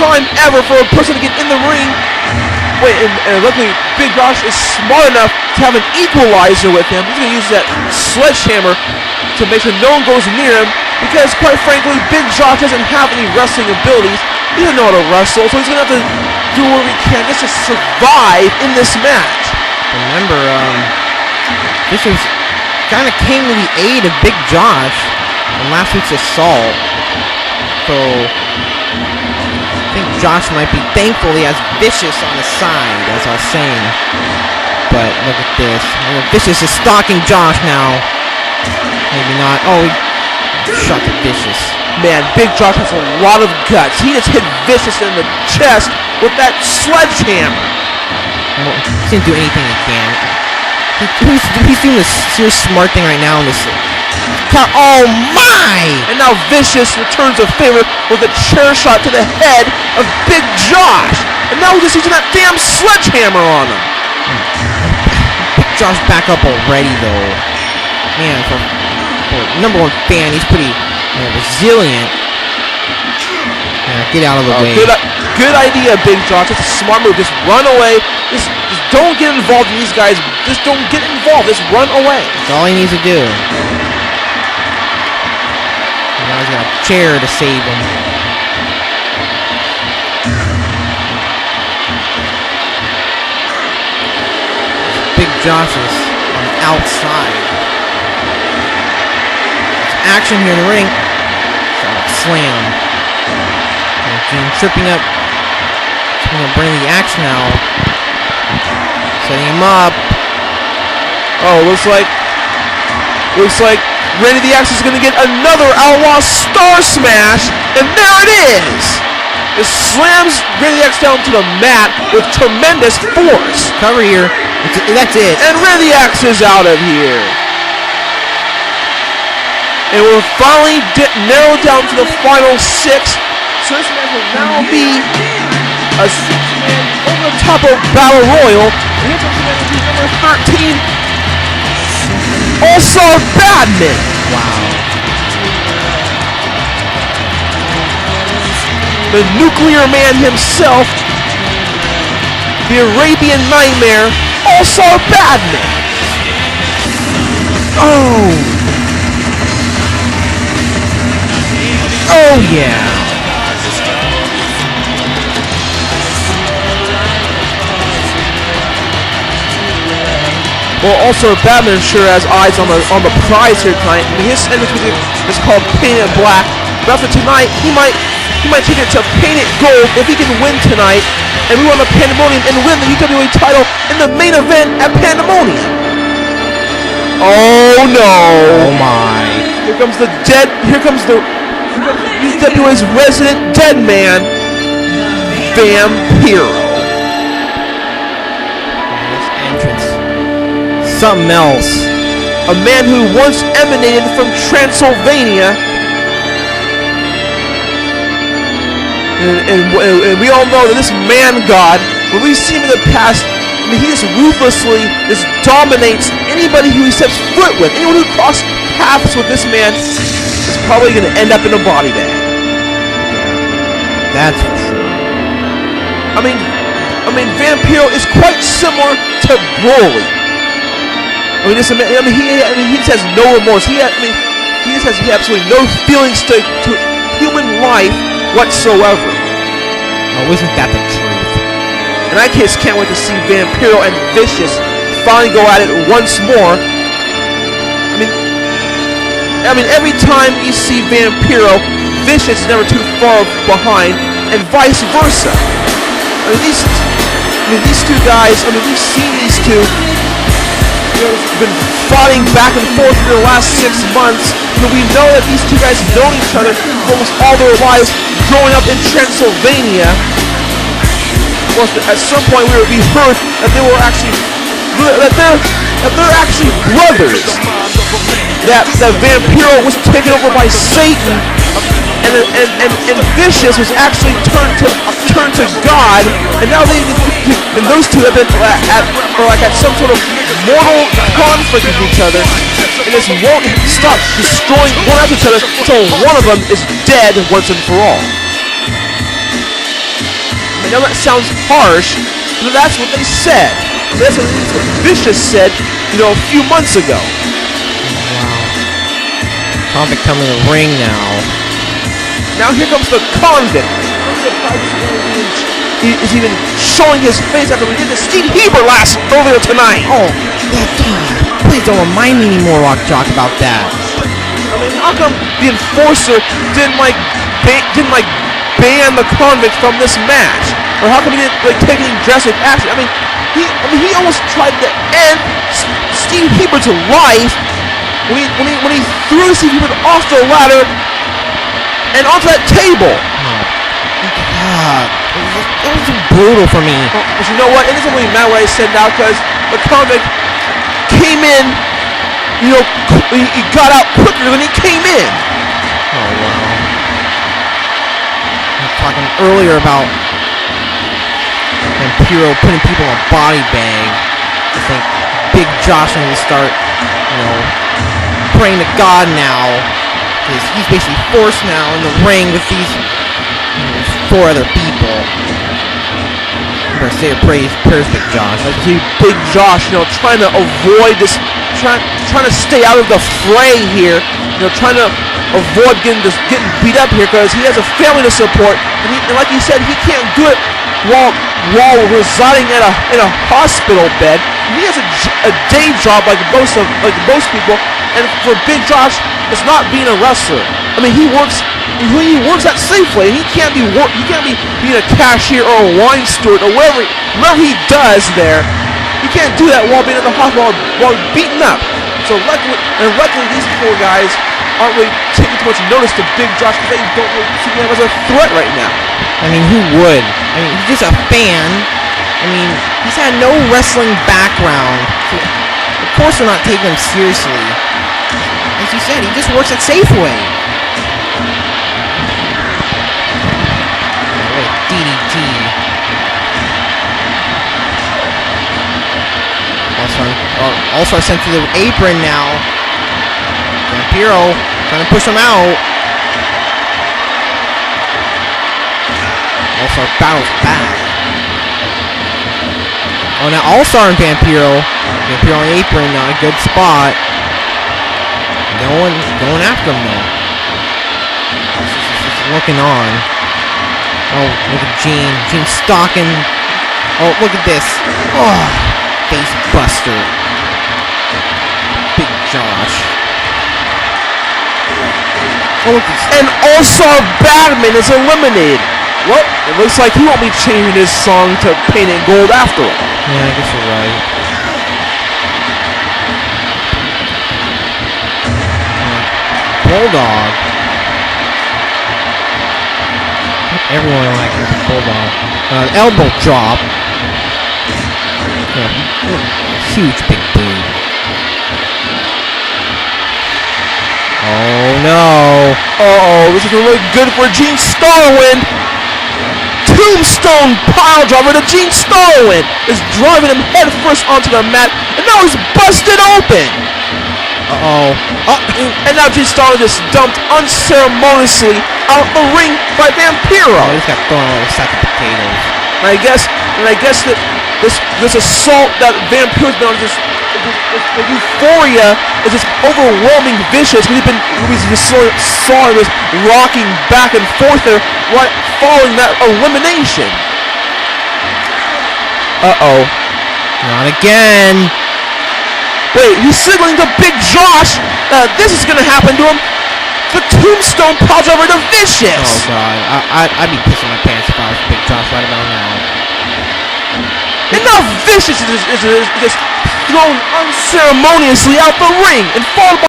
time ever for a person to get in the ring. Wait, and luckily Big Josh is smart enough to have an equalizer with him. He's going to use that sledgehammer to make sure no one goes near him, because quite frankly, Big Josh doesn't have any wrestling abilities. He doesn't know how to wrestle, so he's going to have to do what he can just to survive in this match. Remember, this was kind of came to the aid of Big Josh in last week's assault. So I think Josh might be thankful he has Vicious on his side, as I was saying. But look at this. Vicious is stalking Josh now. Maybe not. Oh, he shot the Vicious. Man, Big Josh has a lot of guts. He just hit Vicious in the chest with that sledgehammer. Well, he didn't do anything he can. He's doing this serious smart thing right now in this. Oh my! And now Vicious returns a favor with a chair shot to the head of Big Josh. And now he's just using that damn sledgehammer on him. Big Josh back up already though. Man, for number one fan, he's pretty resilient. Get out of the way. Good idea, Big Josh. It's a smart move. Just run away. Just don't get involved in these guys. Just don't get involved. Just run away. That's all he needs to do. Now he's got a chair to save him. Big Josh is on the outside. There's action here in the ring. Slam. Gene tripping up. He's going to bring the action now. Setting him up. Oh, looks like Randy the Axe is going to get another Outlaw Star Smash, and there it is! It slams Randy the Axe down to the mat with tremendous force. Cover here. That's it. And Randy the Axe is out of here. And we're finally narrowed down to the final 6. So this match will now be a 6-man over the top of Battle Royal. And here's number 13. All-Star Badman. Wow. The Nuclear Man himself. The Arabian Nightmare. All-Star Badman. Oh. Oh yeah. Well, also Batman sure has eyes on the prize here tonight. I mean, his entrance music is called Painted Black. But after tonight, he might take it to Painted Gold if he can win tonight, and we won the PandaMonium and win the UWA title in the main event at PandaMonium. Oh no! Oh my! Here comes UWA's resident dead man, Vampiro. Something else. A man who once emanated from Transylvania. And we all know that this man god, when we see him in the past, I mean, he just ruthlessly just dominates anybody who he steps foot with. Anyone who crosses paths with this man is probably going to end up in a body bag. That's true. I mean, Vampiro is quite similar to Broly. He just has no remorse. He just has absolutely no feelings to human life whatsoever. Oh, isn't that the truth? And I just can't wait to see Vampiro and Vicious finally go at it once more. I mean, every time you see Vampiro, Vicious is never too far behind, and vice versa. These two guys. We've seen these two. Been fighting back and forth for the last 6 months. We know that these two guys have known each other for almost all their lives, growing up in Transylvania. Well, at some point we heard that they're actually brothers. That Vampiro was taken over by Satan, and Vicious was actually turned to God, and now those two have been at some sort of mortal conflict with each other, and just won't stop destroying one after each other until one of them is dead once and for all. I know that sounds harsh, but that's what they said. That's what Vicious said, a few months ago. Wow. Convict coming to the ring now. Now here comes the Convict. He is even showing his face after we did the Steve Hebert earlier tonight. Oh, God. Please don't remind me anymore, Rock Jock, about that. I mean, how come the enforcer didn't ban the Convict from this match? Or how come he didn't take any drastic action? I mean, he almost tried to end Steve Hebert's life when he threw Steve Hebert off the ladder and onto that table. Oh, God, that was brutal for me. But you know what? It doesn't really matter what I said now because the Convict came in. He got out quicker than he came in. Oh, wow. I was talking earlier about Vampiro putting people in a body bag. I think Big Josh needs to start, praying to God now. Because he's basically forced now in the ring with these 4 other people. I'm going to say a prayers, Big Josh. I see Big Josh, trying to avoid this, trying to stay out of the fray here, trying to avoid getting beat up here because he has a family to support, and like he said, he can't do it while residing in a hospital bed. He has a day job like most people, and for Big Josh, it's not being a wrestler. I mean, he works at Safeway. He can't be being a cashier or a wine steward or whatever he does there. He can't do that while being in the hospital while beaten up. So luckily these 4 guys aren't really taking too much notice to Big Josh because they don't really see him as a threat right now. I mean, who would? I mean, he's just a fan. I mean, he's had no wrestling background. So of course they're not taking him seriously. As you said, he just works at Safeway. DDT. Also sent to the apron now. Vampiro trying to push him out. Also battles back. Oh, now All-Star and Vampiro. Vampiro on the apron, not a good spot. No one going after him though. Just looking on. Oh, look at Gene. Gene stalking. Oh, look at this. Oh, face buster. Big Josh. Oh, look at this. And All-Star Badman is eliminated. Well, it looks like he won't be changing his song to Paint It Gold after all. Yeah, I guess you're right. Bulldog. Everyone likes this Bulldog. Elbow drop. Huge big boot. Oh no. Uh-oh, this is going to look good for Gene Starwind. Tombstone pile driver to Gene Starwind is driving him headfirst onto the mat, and now he's busted open. Uh-oh. And now Gene Starwind is dumped unceremoniously out the ring by Vampiro. Oh, he just got thrown away with a sack of potatoes. And I guess that this assault that Vampiro's been on, this euphoria is just overwhelming Vicious. We saw him just rocking back and forth there right following that elimination. Uh-oh. Not again. Wait, he's signaling to Big Josh. This is going to happen to him. The Tombstone pile driver to Vicious. Oh, God. I'd be pissing my pants if I was Big Josh right about now. And now Vicious is just thrown unceremoniously out the ring and followed by